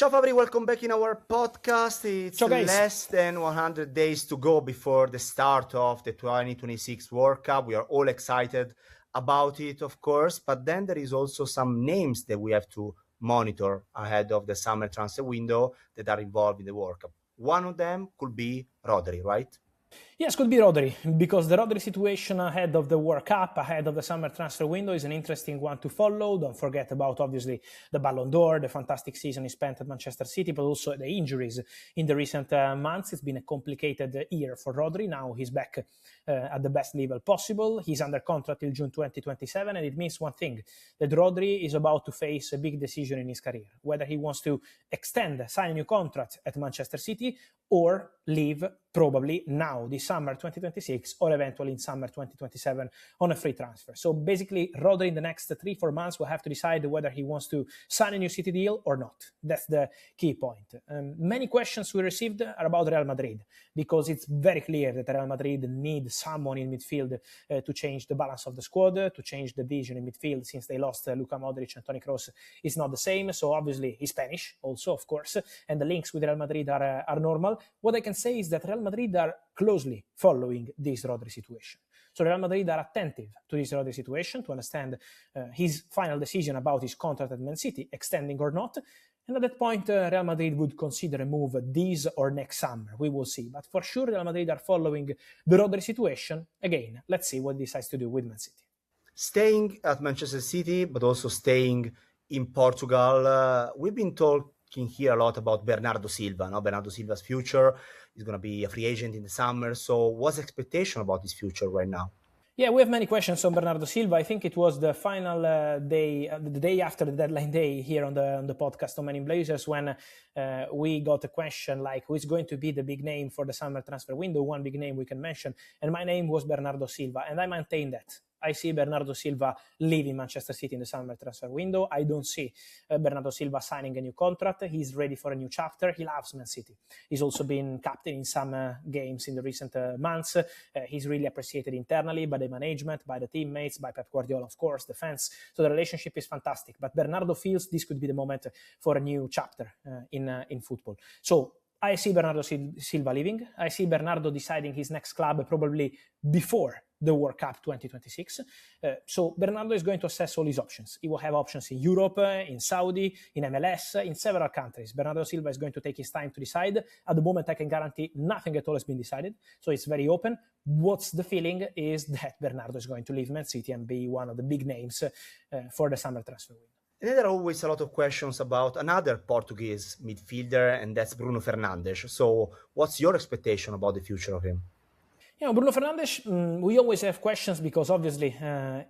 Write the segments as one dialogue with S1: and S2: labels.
S1: Ciao Fabri, welcome back in our podcast. It's
S2: Ciao guys.
S1: less than 100 days to go before the start of the 2026 World Cup. We are all excited about it, of course, but then there is also some names that we have to monitor ahead of the summer transfer window that are involved in the World Cup. One of them could be Rodri, right?
S2: Yes, could be Rodri, because the Rodri situation ahead of the World Cup, ahead of the summer transfer window is an interesting one to follow. Don't forget about, obviously, the Ballon d'Or, the fantastic season he spent at Manchester City, but also the injuries in the recent months. It's been a complicated year for Rodri. Now he's back at the best level possible. He's under contract till June 2027, and it means one thing, that Rodri is about to face a big decision in his career, whether he wants to sign a new contract at Manchester City, or leave probably now, this summer 2026, or eventually in summer 2027 on a free transfer. So basically, Rodri in the next 3-4 months will have to decide whether he wants to sign a new City deal or not. That's the key point. Many questions we received are about Real Madrid, because it's very clear that Real Madrid needs someone in midfield to change the balance of the squad, to change the vision in midfield, since they lost Luka Modric and Toni Kroos is not the same. So obviously he's Spanish also, of course, and the links with Real Madrid are normal. What I can say is that Real Madrid are closely following this Rodri situation. So Real Madrid are attentive to this Rodri situation to understand his final decision about his contract at Man City, extending or not. And at that point, Real Madrid would consider a move this or next summer. We will see. But for sure, Real Madrid are following the Rodri situation. Again, let's see what he decides to do with Man City.
S1: Staying at Manchester City, but also staying in Portugal, we've been talking here a lot about Bernardo Silva. Bernardo Silva's future is going to be a free agent in the summer. So what's the expectation about his future right now?
S2: Yeah, we have many questions on Bernardo Silva. I think it was the final day, the day after the deadline day here on the podcast on Men in Blazers, when we got a question like, who is going to be the big name for the summer transfer window? One big name we can mention. And my name was Bernardo Silva. And I maintain that. I see Bernardo Silva leaving Manchester City in the summer transfer window. I don't see Bernardo Silva signing a new contract. He's ready for a new chapter. He loves Man City. He's also been captain in some games in the recent months. He's really appreciated internally by the management, by the teammates, by Pep Guardiola, of course, the fans. So the relationship is fantastic. But Bernardo feels this could be the moment for a new chapter in football. So I see Bernardo Silva leaving. I see Bernardo deciding his next club probably before the World Cup 2026. So Bernardo is going to assess all his options. He will have options in Europe, in Saudi, in MLS, in several countries. Bernardo Silva is going to take his time to decide. At the moment, I can guarantee nothing at all has been decided. So it's very open. What's the feeling is that Bernardo is going to leave Man City and be one of the big names for the summer transfer window.
S1: And then there are always a lot of questions about another Portuguese midfielder, and that's Bruno Fernandes. So what's your expectation about the future of him?
S2: Bruno Fernandes, we always have questions because obviously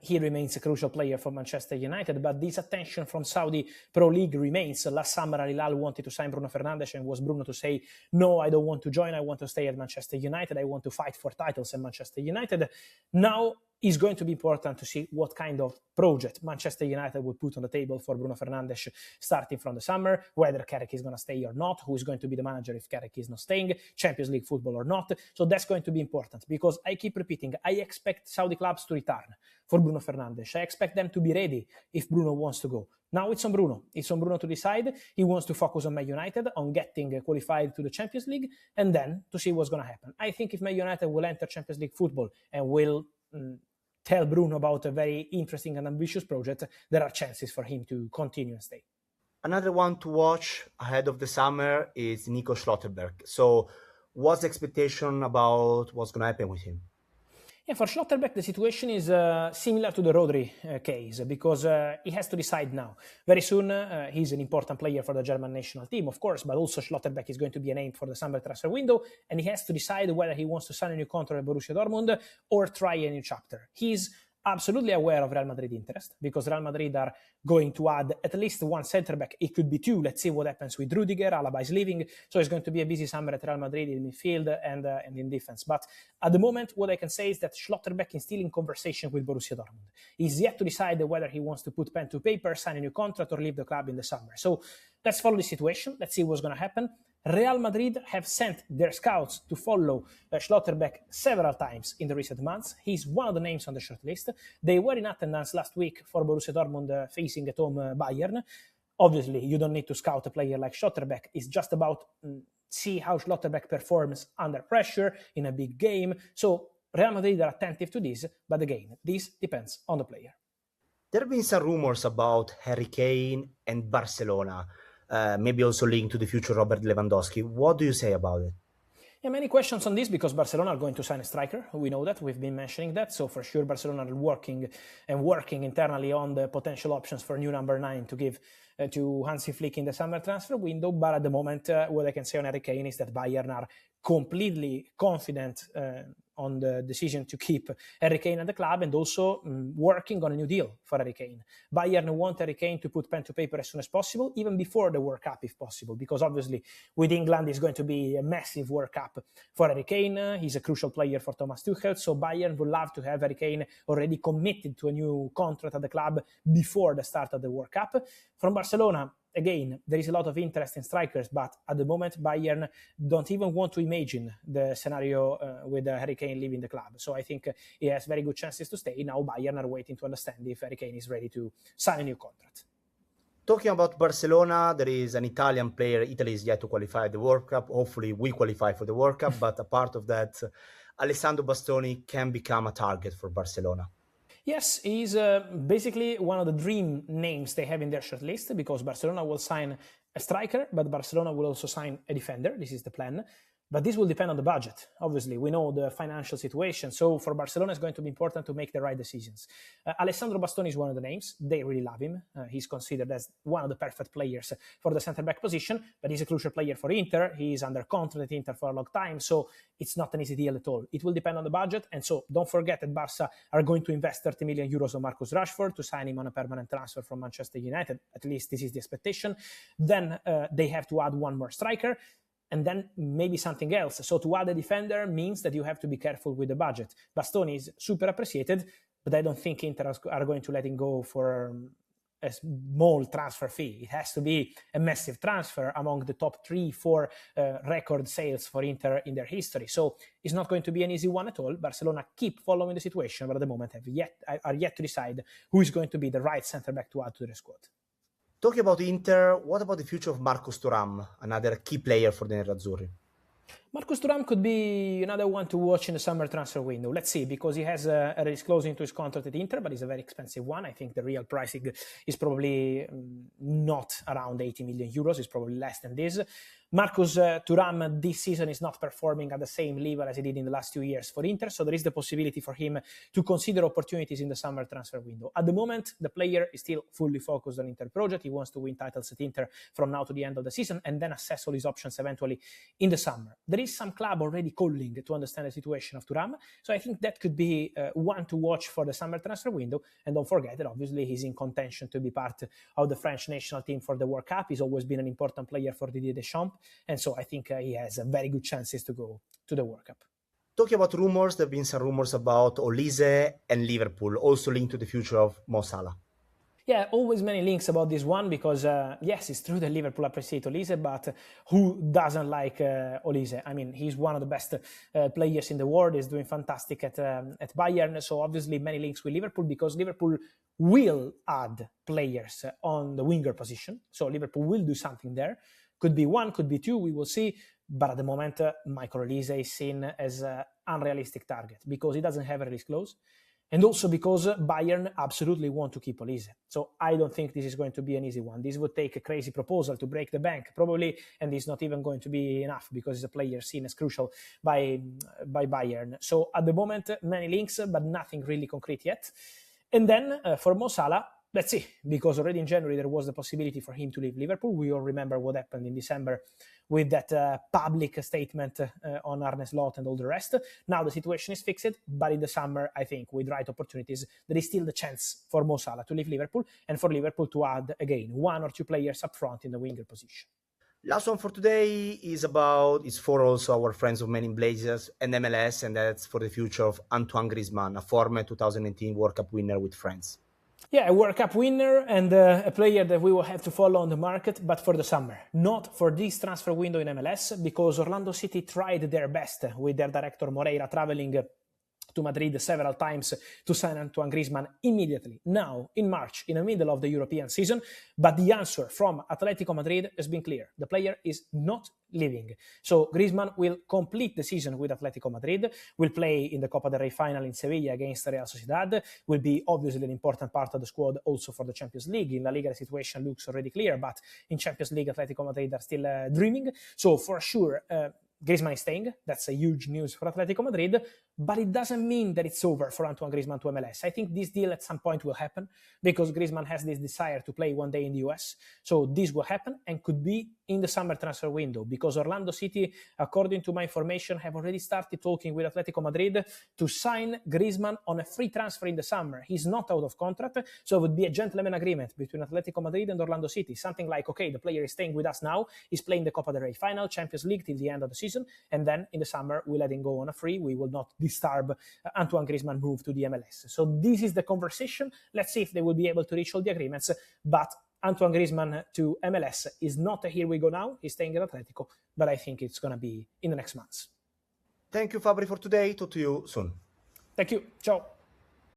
S2: he remains a crucial player for Manchester United, but this attention from Saudi Pro League remains. Last summer, Al Hilal wanted to sign Bruno Fernandes, and was Bruno to say, no, I don't want to join, I want to stay at Manchester United, I want to fight for titles at Manchester United. Now, it's going to be important to see what kind of project Manchester United will put on the table for Bruno Fernandes starting from the summer, whether Carrick is going to stay or not, who is going to be the manager if Carrick is not staying, Champions League football or not. So that's going to be important, because I keep repeating, I expect Saudi clubs to return for Bruno Fernandes. I expect them to be ready if Bruno wants to go. Now it's on Bruno. It's on Bruno to decide. He wants to focus on Man United, on getting qualified to the Champions League, and then to see what's going to happen. I think if Man United will enter Champions League football and will tell Bruno about a very interesting and ambitious project, there are chances for him to continue and stay.
S1: Another one to watch ahead of the summer is Nico Schlotterbeck. So what's the expectation about what's going to happen with him?
S2: Yeah, for Schlotterbeck, the situation is similar to the Rodri case, because he has to decide now. Very soon, he's an important player for the German national team, of course, but also Schlotterbeck is going to be a name for the summer transfer window, and he has to decide whether he wants to sign a new contract at Borussia Dortmund or try a new chapter. He's absolutely aware of Real Madrid interest, because Real Madrid are going to add at least one centre-back. It could be two. Let's see what happens with Rudiger. Alaba is leaving. So it's going to be a busy summer at Real Madrid in midfield and in defense. But at the moment, what I can say is that Schlotterbeck is still in conversation with Borussia Dortmund. He's yet to decide whether he wants to put pen to paper, sign a new contract, or leave the club in the summer. So let's follow the situation. Let's see what's going to happen. Real Madrid have sent their scouts to follow Schlotterbeck several times in the recent months. He's one of the names on the shortlist. They were in attendance last week for Borussia Dortmund facing at home Bayern. Obviously, you don't need to scout a player like Schlotterbeck. It's just about see how Schlotterbeck performs under pressure in a big game. So Real Madrid are attentive to this, but again, this depends on the player.
S1: There have been some rumors about Harry Kane and Barcelona, maybe also linked to the future Robert Lewandowski. What do you say about it?
S2: Yeah, many questions on this because Barcelona are going to sign a striker. We know that. We've been mentioning that. So for sure, Barcelona are working internally on the potential options for new number 9 to give to Hansi Flick in the summer transfer window. But at the moment, what I can say on Harry Kane is that Bayern are completely confident on the decision to keep Harry Kane at the club and also working on a new deal for Harry Kane. Bayern want Harry Kane to put pen to paper as soon as possible, even before the World Cup if possible, because obviously with England it's going to be a massive World Cup for Harry Kane. He's a crucial player for Thomas Tuchel, so Bayern would love to have Harry Kane already committed to a new contract at the club before the start of the World Cup. From Barcelona, again, there is a lot of interest in strikers, but at the moment, Bayern don't even want to imagine the scenario with Harry Kane leaving the club. So I think he has very good chances to stay. Now Bayern are waiting to understand if Harry Kane is ready to sign a new contract.
S1: Talking about Barcelona, there is an Italian player. Italy is yet to qualify the World Cup. Hopefully we qualify for the World Cup, but a part of that, Alessandro Bastoni can become a target for Barcelona.
S2: Yes, he's basically one of the dream names they have in their shortlist because Barcelona will sign a striker, but Barcelona will also sign a defender. This is the plan. But this will depend on the budget. Obviously, we know the financial situation. So for Barcelona, it's going to be important to make the right decisions. Alessandro Bastoni is one of the names. They really love him. He's considered as one of the perfect players for the center-back position, but he's a crucial player for Inter. He's under contract at Inter for a long time, so it's not an easy deal at all. It will depend on the budget, and so don't forget that Barca are going to invest 30 million euros on Marcus Rashford to sign him on a permanent transfer from Manchester United. At least this is the expectation. Then they have to add one more striker, and then maybe something else. So to add a defender means that you have to be careful with the budget. Bastoni is super appreciated, but I don't think Inter are going to let him go for a small transfer fee. It has to be a massive transfer among the top 3-4 record sales for Inter in their history. So it's not going to be an easy one at all. Barcelona keep following the situation, but at the moment are yet to decide who is going to be the right centre-back to add to their squad.
S1: Talking about Inter, what about the future of Marcus Thuram, another key player for the Nerazzurri?
S2: Marcus Thuram could be another one to watch in the summer transfer window. Let's see, because he has a release clause into his contract at Inter, but it's a very expensive one. I think the real pricing is probably not around 80 million euros. It's probably less than this. Marcus Thuram this season is not performing at the same level as he did in the last 2 years for Inter, so there is the possibility for him to consider opportunities in the summer transfer window. At the moment, the player is still fully focused on Inter project. He wants to win titles at Inter from now to the end of the season and then assess all his options eventually in the summer. There is some club already calling to understand the situation of Thuram, so I think that could be one to watch for the summer transfer window. And don't forget that obviously he's in contention to be part of the French national team for the World Cup. He's always been an important player for Didier Deschamps, and so I think he has very good chances to go to the World Cup.
S1: Talking about rumors, there have been some rumors about Olise and Liverpool, also linked to the future of Mo Salah.
S2: Yeah, always many links about this one because, yes, it's true that Liverpool appreciate Olise, but who doesn't like Olise? I mean, he's one of the best players in the world. He's doing fantastic at Bayern. So obviously many links with Liverpool because Liverpool will add players on the winger position. So Liverpool will do something there. Could be one, could be two, we will see. But at the moment, Michael Olise is seen as an unrealistic target because he doesn't have a release clause. And also because Bayern absolutely want to keep Olise. So I don't think this is going to be an easy one. This would take a crazy proposal to break the bank, probably, and it's not even going to be enough because it's a player seen as crucial by Bayern. So at the moment, many links, but nothing really concrete yet. And then for Mo Salah, let's see, because already in January there was the possibility for him to leave Liverpool. We all remember what happened in December with that public statement on Arne Slot and all the rest. Now the situation is fixed, but in the summer, I think, with right opportunities, there is still the chance for Mo Salah to leave Liverpool and for Liverpool to add, again, 1 or 2 players up front in the winger position.
S1: Last one for today is for also our friends of Men in Blazers and MLS, and that's for the future of Antoine Greizmann, a former 2018 World Cup winner with France.
S2: Yeah, a World Cup winner and a player that we will have to follow on the market, but for the summer, not for this transfer window in MLS, because Orlando City tried their best with their director Moreira traveling to Madrid several times to sign Antoine Greizmann immediately, now, in March, in the middle of the European season. But the answer from Atletico Madrid has been clear. The player is not leaving. So Greizmann will complete the season with Atletico Madrid, will play in the Copa del Rey final in Sevilla against Real Sociedad, will be obviously an important part of the squad also for the Champions League. In La Liga, the situation looks already clear, but in Champions League, Atletico Madrid are still dreaming. So for sure, Greizmann is staying. That's a huge news for Atletico Madrid, but it doesn't mean that it's over for Antoine Greizmann to MLS. I think this deal at some point will happen because Greizmann has this desire to play one day in the US. So this will happen and could be in the summer transfer window because Orlando City, according to my information, have already started talking with Atletico Madrid to sign Greizmann on a free transfer in the summer. He's not out of contract, so it would be a gentleman agreement between Atletico Madrid and Orlando City. Something like, okay, the player is staying with us now, he's playing the Copa del Rey final, Champions League till the end of the season, and then in the summer we let him go on a free. We will not disturb Antoine Greizmann move to the MLS. So this is the conversation. Let's see if they will be able to reach all the agreements, but Antoine Greizmann to MLS is not a here we go now. He's staying at Atletico, but I think it's going to be in the next months.
S1: Thank you, Fabri, for today. Talk to you soon.
S2: Thank you. Ciao.